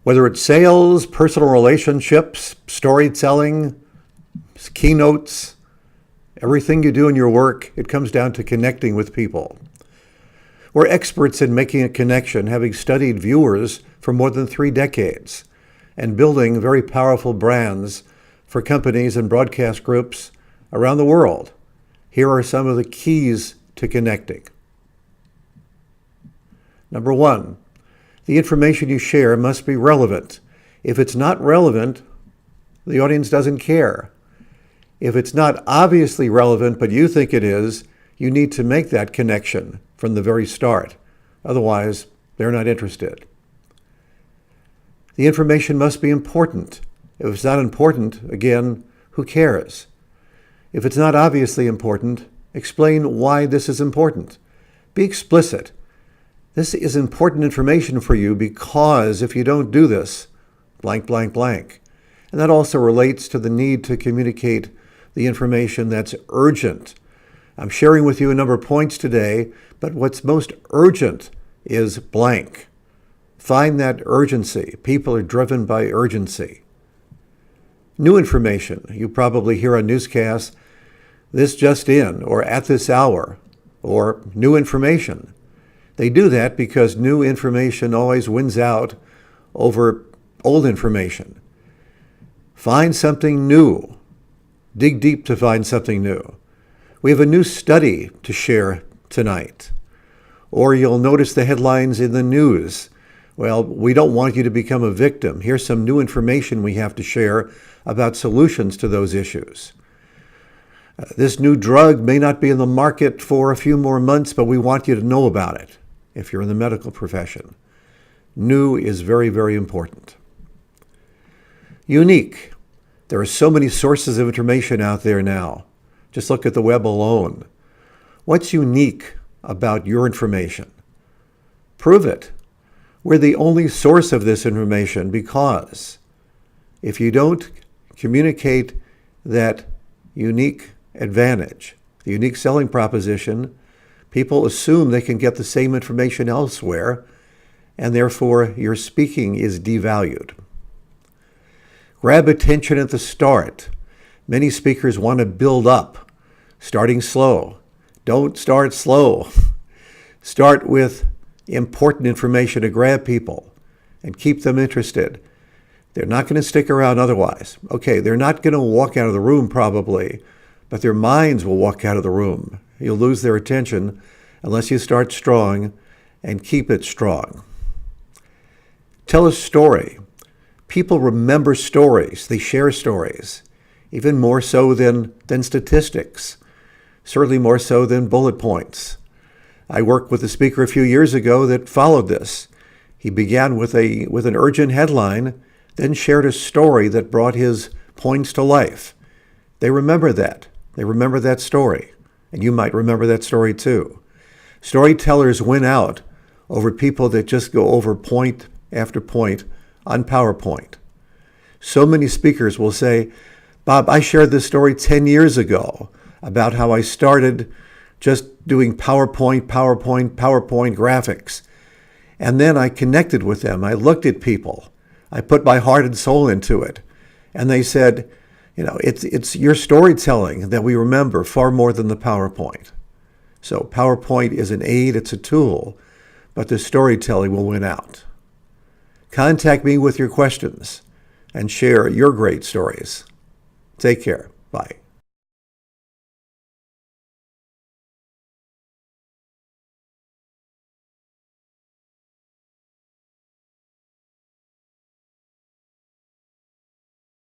Whether it's sales, personal relationships, storytelling, keynotes, everything you do in your work, it comes down to connecting with people. We're experts in making a connection, having studied viewers for more than 3 decades and building very powerful brands for companies and broadcast groups around the world. Here are some of the keys to connecting. Number 1, the information you share must be relevant. If it's not relevant, the audience doesn't care. If it's not obviously relevant, but you think it is, you need to make that connection from the very start. Otherwise, they're not interested. The information must be important. If it's not important, again, who cares? If it's not obviously important, explain why this is important. Be explicit. This is important information for you because if you don't do this, blank, blank, blank. And that also relates to the need to communicate the information that's urgent. I'm sharing with you a number of points today, but what's most urgent is blank. Find that urgency. People are driven by urgency. New information. You probably hear on newscasts, this just in, or at this hour, or new information. They do that because new information always wins out over old information. Find something new. Dig deep to find something new. We have a new study to share tonight. Or you'll notice the headlines in the news. Well, we don't want you to become a victim. Here's some new information we have to share about solutions to those issues. This new drug may not be in the market for a few more months, but we want you to know about it if you're in the medical profession. New is very, very important. Unique. There are so many sources of information out there now. Just look at the web alone. What's unique about your information? Prove it. We're the only source of this information because if you don't communicate that unique advantage, the unique selling proposition, people assume they can get the same information elsewhere, and therefore your speaking is devalued. Grab attention at the start. Many speakers want to build up, starting slow. Don't start slow. Start with important information to grab people and keep them interested. They're not going to stick around otherwise. Okay, they're not going to walk out of the room probably, but their minds will walk out of the room. You'll lose their attention unless you start strong and keep it strong. Tell a story. People remember stories. They share stories, even more so than statistics, certainly more so than bullet points. I worked with a speaker a few years ago that followed this. He began with an urgent headline, then shared a story that brought his points to life. They remember that. They remember that story. And you might remember that story too. Storytellers win out over people that just go over point after point on PowerPoint. So many speakers will say, Bob, I shared this story 10 years ago about how I started just doing PowerPoint graphics. And then I connected with them. I looked at people. I put my heart and soul into it. And they said, it's your storytelling that we remember far more than the PowerPoint. So PowerPoint is an aid, it's a tool, but the storytelling will win out. Contact me with your questions and share your great stories. Take care. Bye.